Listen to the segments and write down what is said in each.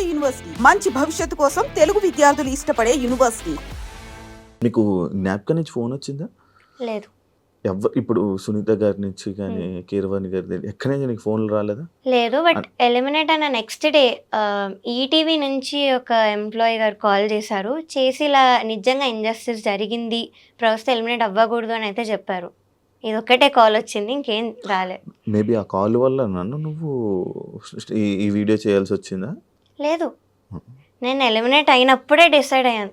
నాడు యూనివర్సిటీ మంచి భవిష్యత్తు కోసం తెలుగు విద్యార్థులు ఇష్టపడే యూనివర్సిటీ. మీకు జ్ఞాపకం నుంచి ఫోన్ వచ్చిందా? లేదు. ఇప్పుడు సునీత గారి నుంచి కానీ కీరవాణి గారి ఎక్కడి నుంచి నీకు ఫోన్లు రాలేదా? లేదు, బట్ ఎలిమినేట్ అయిన నెక్స్ట్ డే ఈటీవీ నుంచి ఒక ఎంప్లాయీ గారు కాల్ చేశారు. చేసి ఇలా నిజంగా ఇంజస్టిస్ జరిగింది, ప్రస్తుతం ఎలిమినేట్ అవ్వకూడదు అని అయితే చెప్పారు. ఇది ఒక్కటే కాల్ వచ్చింది, ఇంకేం రాలేదు. మేబీ ఆ కాల్ వల్ల నువ్వు ఈ వీడియో చేయాల్సి వచ్చిందా? లేదు, నేను ఎలిమినేట్ అయినప్పుడే డిసైడ్ అయ్యాను.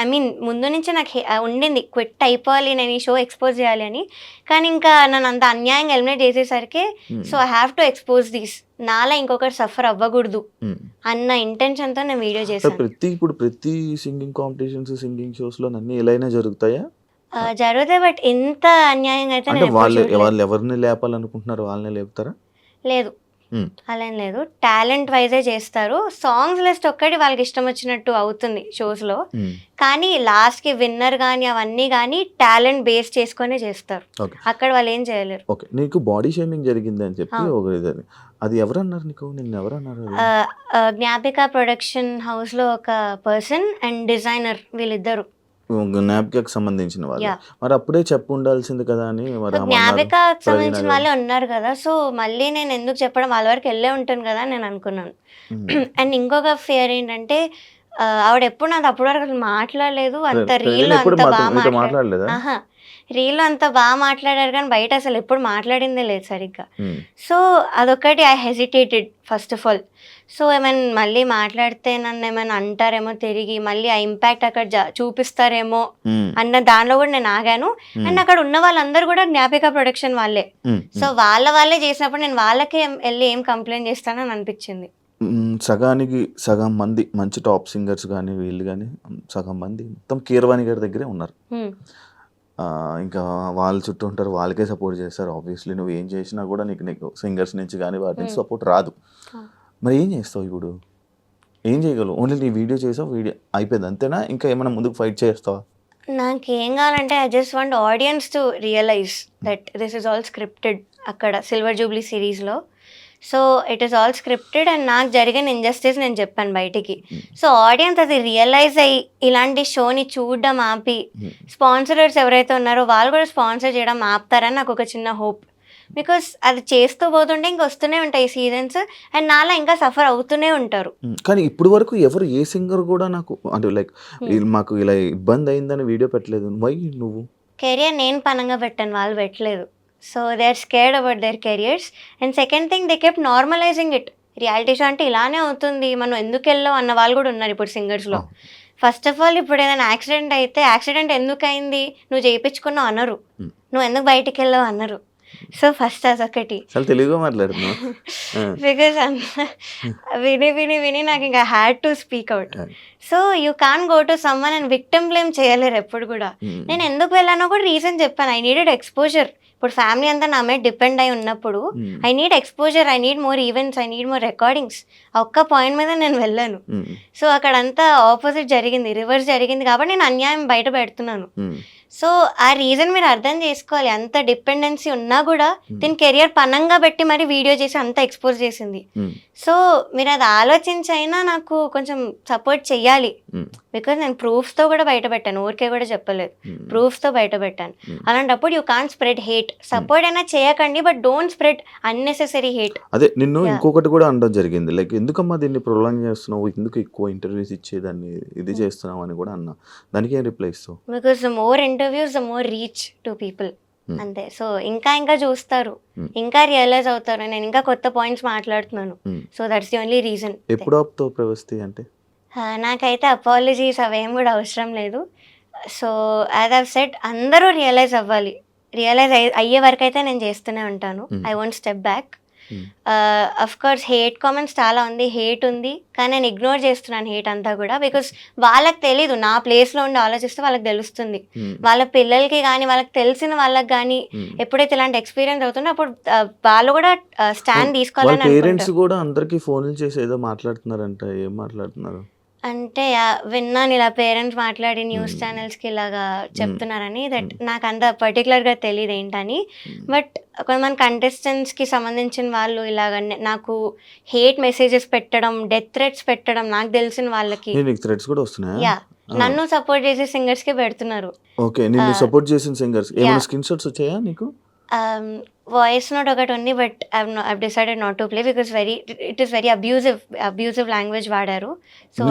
ఐ మీన్ ముందు నుంచి నాకు ఉండింది క్విట్ అయిపోవాలి, నేను ఈ షో ఎక్స్పోజ్ చేయాలి అని. కానీ ఇంకా నన్ను అంత అన్యాయంగా ఎలిమినేట్ చేసేసరికి so I have to expose these, నాలా ఇంకొకటి సఫర్ అవ్వకూడదు అన్న ఇంటెన్షన్తో నేను వీడియో చేశాను. ప్రతి సింగింగ్ కాంపిటీషన్స్, సింగింగ్ షోస్ లో అన్ని ఎలాగైనా జరుగుతాయా? జరుగుతాయి, బట్ ఇంత అన్యాయంగా అయితే వాళ్ళు ఎవరిని లేపాలనుకుంటున్నారు వాళ్ళని లేపుతారా? లేదు, అలా ఏం లేదు. టాలెంట్ వైజే చేస్తారు. సాంగ్స్ లిస్ట్ ఒక్కటి వాళ్ళకి ఇష్టం వచ్చినట్టు అవుతుంది షోస్ లో, కానీ లాస్ట్ కి విన్నర్ గానీ అవన్నీ గానీ టాలెంట్ బేస్ చేసుకునే చేస్తారు. అక్కడ వాళ్ళు ఏం చేయలేరు. ఓకే, నీకు బాడీ షేమింగ్ జరిగింది అని చెప్పి అది ఎవరన్నారు నీకు? నిన్ను ఎవరన్నారు? జ్ఞాపిక ప్రొడక్షన్ హౌస్ లో ఒక పర్సన్ అండ్ డిజైనర్, వీళ్ళిద్దరు జ్ఞాపికకు సంబంధించిన వాళ్ళు. మరి అప్పుడే చెప్పు ఉండాల్సింది కదా అని. జ్ఞాపికకు సంబంధించిన వాళ్ళే ఉన్నారు కదా, సో మళ్ళీ నేను ఎందుకు చెప్పడం, వాళ్ళ వరకు వెళ్ళే ఉంటాను కదా నేను అనుకున్నాను. అండ్ ఇంకొక ఫియర్ ఏంటంటే ఆవిడ ఎప్పుడు నాది అప్పటి వరకు అసలు మాట్లాడలేదు. అంత రీల్ అంత బాగా మాట్లాడలేదు, రీల్ అంతా బాగా మాట్లాడారు కానీ బయట అసలు ఎప్పుడు మాట్లాడిందే లేదు సరిగ్గా. సో అదొకటి I hesitated first of all. So ఏమైనా మళ్ళీ మాట్లాడితే నన్ను ఏమైనా అంటారేమో తిరిగి, మళ్ళీ ఆ ఇంపాక్ట్ అక్కడ చూపిస్తారేమో అన్న దానిలో కూడా నేను ఆగాను. అండ్ అక్కడ ఉన్న వాళ్ళందరూ కూడా జ్ఞాపిక ప్రొడక్షన్ వాళ్ళే, సో వాళ్ళే చేసినప్పుడు నేను వాళ్ళకే వెళ్ళి ఏం కంప్లైంట్ చేస్తానని అనిపించింది. సగానికి సగం మంది మంచి టాప్ సింగర్స్ కానీ వీళ్ళు కానీ సగం మంది మొత్తం కీరవాణి గారి దగ్గరే ఉన్నారు. ఇంకా వాళ్ళ చుట్టూ ఉంటారు, వాళ్ళకే సపోర్ట్ చేస్తారు. ఆబ్వియస్లీ నువ్వు ఏం చేసినా కూడా నీకు సింగర్స్ నుంచి కానీ వాటి నుంచి సపోర్ట్ రాదు. మరి ఏం చేస్తావు ఇప్పుడు? ఏం చేయగలవు? ఓన్లీ నీ వీడియో చేసావు, వీడియో అయిపోయింది అంతేనా? ఇంకా ఏమైనా ముందుకు ఫైట్ చేస్తావా? నాకేం కావాలంటే I just want audience to realise that this is all scripted. అక్కడ సిల్వర్ జూబ్లీ సిరీస్లో so it is all scripted and నాకు జరిగిన ఇంజస్టిస్ నేను చెప్పాను బయటికి. సో ఆడియన్స్ అది రియలైజ్ అయ్యి ఇలాంటి షోని చూడడం ఆపి, స్పాన్సరర్స్ ఎవరైతే ఉన్నారో వాళ్ళు కూడా స్పాన్సర్ చేయడం ఆపుతారని నాకు ఒక చిన్న హోప్. బికాస్ అది చేస్తూ పోతుంటే ఇంకా వస్తూనే ఉంటాయి సీజన్స్ అండ్ నాలా ఇంకా సఫర్ అవుతూనే ఉంటారు. కానీ ఇప్పుడు వరకు ఎవరు ఏ సింగర్ కూడా నాకు అంటే లైక్ మాకు ఇలా ఇబ్బంది అయిందని వీడియో పెట్టలేదు. వై నువ్వు? కెరియర్ నేను పనంగా పెట్టాను, వాళ్ళు పెట్టలేదు. So they are scared about their careers. And second thing, they kept normalising it. Reality show అంటే ఇలానే అవుతుంది, మనం ఎందుకు వెళ్ళావు అన్న వాళ్ళు కూడా ఉన్నారు ఇప్పుడు సింగర్స్లో. ఫస్ట్ ఆఫ్ ఆల్ ఇప్పుడు ఏదైనా యాక్సిడెంట్ అయితే యాక్సిడెంట్ ఎందుకు అయింది, నువ్వు చేయించుకున్నావు అనరు, నువ్వు ఎందుకు బయటికి వెళ్ళావు అనరు. సో ఫస్ట్ అదొకటి. తెలుగుగా మాట్లాడుతున్నావు బికాస్ విని విని విని నాకు ఇంకా had to speak out. So you can go to someone and victim blame చేయలేరు ఎప్పుడు కూడా. నేను ఎందుకు వెళ్ళానో కూడా రీజన్ చెప్పాను. I needed exposure. ఇప్పుడు ఫ్యామిలీ అంతా నా మీద డిపెండ్ అయి ఉన్నప్పుడు I need exposure, I need more events, I need more recordings. ఒక్క పాయింట్ మీద నేను వెళ్ళాను. సో అక్కడంతా ఆపోజిట్ జరిగింది, రివర్స్ జరిగింది కాబట్టి నేను అన్యాయం బయట పెడుతున్నాను. సో ఆ రీజన్ మీరు అర్థం చేసుకోవాలి. అంత డిపెండెన్సీ ఉన్నా కూడా దీని కెరియర్ పనంగా పెట్టి మరి వీడియో చేసి అంత ఎక్స్పోజ్ చేసింది. సో మీరు అది ఆలోచించైనా నాకు కొంచెం సపోర్ట్ చెయ్యాలి. బికాజ్ నేను ప్రూఫ్స్తో కూడా బయట పెట్టాను, ఊరికే కూడా చెప్పలేదు, ప్రూఫ్స్తో బయట పెట్టాను. అలాంటప్పుడు you can't spread hate. Support అయినా చేయకండి, but don't spread unnecessary hate. అదే నిన్ను ఇంకొకటి కూడా అనడం జరిగింది, లైక్ ఎందుకమ్మా దీన్ని ప్రొలాంగ్ చేస్తున్నావు, ఎందుకు ఎక్కువ ఇంటర్వ్యూస్ ఇచ్చేదాన్ని ఇది చేస్తున్నావు అని కూడా అన్నా. దానికి ఏం రిప్లై ఇస్తావు? Because the more interviews the more reach to people. అంతే. సో ఇంకా చూస్తారు, ఇంకా రియలైజ్ అవుతారు, నేను ఇంకా కొత్త పాయింట్స్ మాట్లాడుతున్నాను. So that's the only reason. ఎప్పుడు ఆపుతావు ప్రవస్తి అంటే? నాకైతే అపాలజీస్ అవేం కూడా అవసరం లేదు. సో యాజ్ ఐవ్ సెడ్, అందరూ రియలైజ్ అవ్వాలి. రియలైజ్ అయ్యే వరకు అయితే నేను చేస్తూనే ఉంటాను. I won't step back. Of course hate comments చాలా ఉంది, హేట్ ఉంది, కానీ నేను ఇగ్నోర్ చేస్తున్నాను హేట్ అంతా కూడా. బికాస్ వాళ్ళకి తెలీదు, నా ప్లేస్లో ఉండి ఆలోచిస్తే వాళ్ళకి తెలుస్తుంది. వాళ్ళ పిల్లలకి కానీ వాళ్ళకి తెలిసిన వాళ్ళకి కానీ ఎప్పుడైతే ఇలాంటి ఎక్స్పీరియన్స్ అవుతుందో అప్పుడు వాళ్ళు కూడా స్టాండ్ తీసుకోవాలని. పేరెంట్స్ కూడా అందరికి ఫోన్లు చేసి ఏదో మాట్లాడుతున్నారంట, ఏం మాట్లాడుతున్నారు? అంటే విన్నాను ఇలా పేరెంట్స్ మాట్లాడి న్యూస్ ఛానల్స్కి ఇలాగా చెప్తున్నారని. దట్ నాకు అంత పర్టికులర్గా తెలియదు ఏంటని. బట్ కొంతమంది కంటెస్టెంట్స్కి సంబంధించిన వాళ్ళు ఇలాగ నాకు హేట్ మెసేజెస్ పెట్టడం, డెత్ థ్రెట్స్ పెట్టడం నాకు తెలిసిన వాళ్ళకి థ్రెడ్స్ కూడా వస్తున్నాయా? యా నన్ను సపోర్ట్ చేసే సింగర్స్కి పెడుతున్నారు. ఓకే, నిన్ను సపోర్ట్ చేసిన సింగర్స్ ఏమైనా స్క్రీన్ షాట్స్ వచ్చాయా నీకు? వాయిస్ నోట్ ఒకటి ఉంది, but I decided not to play because it is very abusive language వాడారు. సో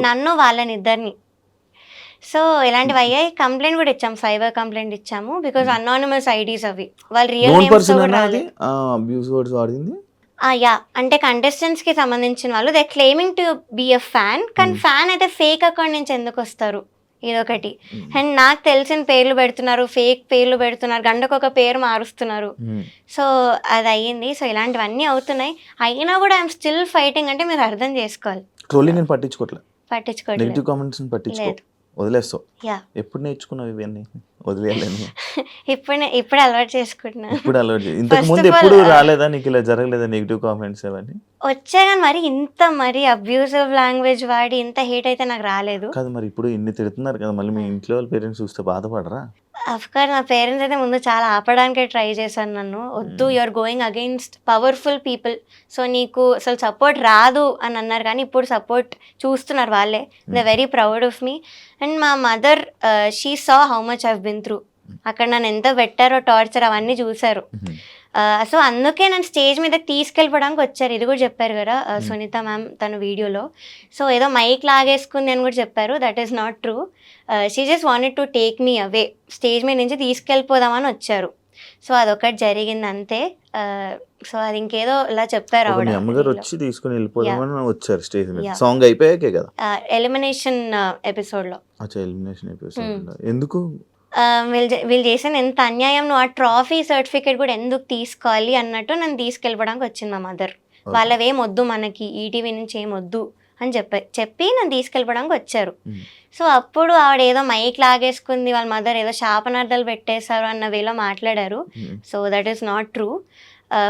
నన్ను వాళ్ళని ఇద్దరిని. సో ఇలాంటివి అయ్యాయి. కంప్లైంట్ కూడా ఇచ్చాము, సైబర్ కంప్లైంట్ ఇచ్చాము బికాస్ అనానిమస్ ఐడీస్ అవి, వాళ్ళు రియల్ నేమ్స్ కూడా రాలేదు. యా అంటే కంటెస్టెంట్స్కి సంబంధించిన వాళ్ళు they claiming to be a fan, కానీ ఫ్యాన్ అయితే ఫేక్ అకౌంట్ నుంచి ఎందుకు వస్తారు, ఇదొకటి. అండ్ నాకు తెలిసిన పేర్లు పెడుతున్నారు, ఫేక్ పేర్లు పెడుతున్నారు, గంటకొక పేరు మారుస్తున్నారు. సో అది అయ్యింది. సో ఇలాంటివన్నీ అవుతున్నాయి. అయినా కూడా ఐఎమ్ స్టిల్ ఫైటింగ్. అంటే మీరు అర్థం చేసుకోవాలి, పట్టించుకోవట్లేదు, వదిలేస్తావు. ఎప్పుడు నేర్చుకున్నావు ఇవన్నీ వదిలేయాలని? ఇప్పుడు అలవాటు చేసుకుంటున్నా. ఇంతకు ముందు ఎప్పుడు రాలేదా నీకు, ఇలా జరగలేదా నెగిటివ్ కామెంట్స్ అవన్నీ? వచ్చా కానీ మరి అబ్యూజివ్ లాంగ్వేజ్ వాడి ఇంత హేట్ అయితే నాకు రాలేదు. కాదు మరి ఇప్పుడు ఇన్ని తిడుతున్నారు కదా, మళ్ళీ మీ ఇంట్లో వాళ్ళ పేరెంట్స్ చూస్తే బాధపడరా? అఫ్కోర్స్ నా పేరెంట్స్ అయితే ముందు చాలా ఆపడానికే ట్రై చేశాను నన్ను. వద్దు, you're going against powerful people, so నీకు అసలు సపోర్ట్ రాదు అని అన్నారు. కానీ ఇప్పుడు సపోర్ట్ చూస్తున్నారు వాళ్ళే. They very proud of me. And మా mother she saw how much I've been through. అక్కడ నన్ను ఎంత పెట్టారో టార్చర్ అవన్నీ చూశారు. సో అందుకే నన్ను స్టేజ్ మీదకి తీసుకెళ్ళిపోవడానికి వచ్చారు. ఇది కూడా చెప్పారు కదా సునీత మ్యామ్ తన వీడియోలో. సో ఏదో మైక్ లాగేసుకుంది అని కూడా చెప్పారు. That is not true. She just wanted to take me away, stage మీద నుంచి తీసుకెళ్ళిపోదామని వచ్చారు. సో అదొకటి జరిగింది అంతే. సో అది ఇంకేదో ఇలా చెప్పారు. ఎలిమినేషన్ ఎపిసోడ్లో. ఎందుకు వీళ్ళు చేసిన ఎంత అన్యాయం, నువ్వు ఆ ట్రాఫీ సర్టిఫికేట్ కూడా ఎందుకు తీసుకోవాలి అన్నట్టు నన్ను తీసుకెళ్ళడానికి వచ్చింది మా మదర్. వాళ్ళవేం వద్దు మనకి, ఈటీవీ నుంచి ఏం వద్దు అని చెప్పి నన్ను తీసుకెళ్ళడానికి వచ్చారు. సో అప్పుడు ఆవిడ ఏదో మైక్ లాగేసుకుంది, వాళ్ళ మదర్ ఏదో శాపనార్థాలు పెట్టేశారు అన్న వేలో మాట్లాడారు. So that is not true.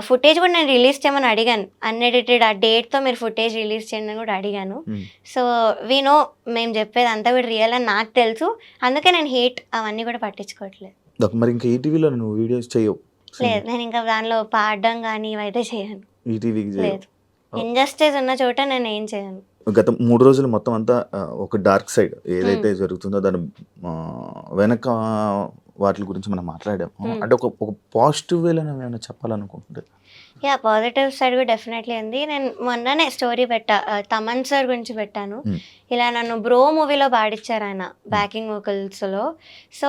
Footage కూడా నేను రిలీజ్ చేయమని అడిగాను, అన్ఎడిటెడ్ ఆ డేట్తో మీరు ఫుటేజ్ రిలీజ్ చేయండి అని కూడా అడిగాను. సో వీ నో మేము చెప్పేది అంతా కూడా రియల్ అని నాకు తెలుసు. అందుకే నేను హేట్ అవన్నీ కూడా పట్టించుకోవట్లేదు. మరి ఇంకా ఈటీవీలో నువ్వు వీడియోస్ చేయవు? లేదు, నేను ఇంకా దానిలో పాడడం కానీ ఇవైతే చేయను. లేదు, ఇంజస్టిస్ ఉన్న చోట నేను ఏం చేయను. గత 3 రోజులు మొత్తం అంతా ఒక డార్క్ సైడ్ ఏదైతే జరుగుతుందో దాని వెనక వాటి గురించి మనం మాట్లాడాము. అంటే ఒక పాజిటివ్ వేలో ఏమైనా చెప్పాలనుకుంటుంది? యా, పాజిటివ్ సైడ్ కూడా డెఫినెట్లీ ఉంది. నేను మొన్ననే స్టోరీ తమన్ సార్ గురించి పెట్టాను. ఇలా నన్ను బ్రో మూవీలో పాడించారు ఆయన బ్యాకింగ్ వోకల్స్లో. సో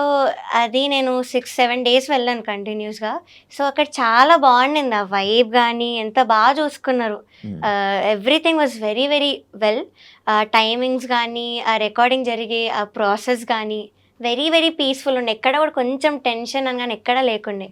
అది నేను 6-7 డేస్ వెళ్ళాను కంటిన్యూస్గా. సో అక్కడ చాలా బాగుండింది, ఆ వైబ్ కానీ ఎంత బాగా చూసుకున్నారు. Everything was very very well. Timings కానీ, ఆ రికార్డింగ్ జరిగే ఆ ప్రాసెస్ కానీ వెరీ వెరీ పీస్ఫుల్ ఉండే. ఎక్కడ కూడా కొంచెం టెన్షన్ అని కానీ ఎక్కడా లేకుండే.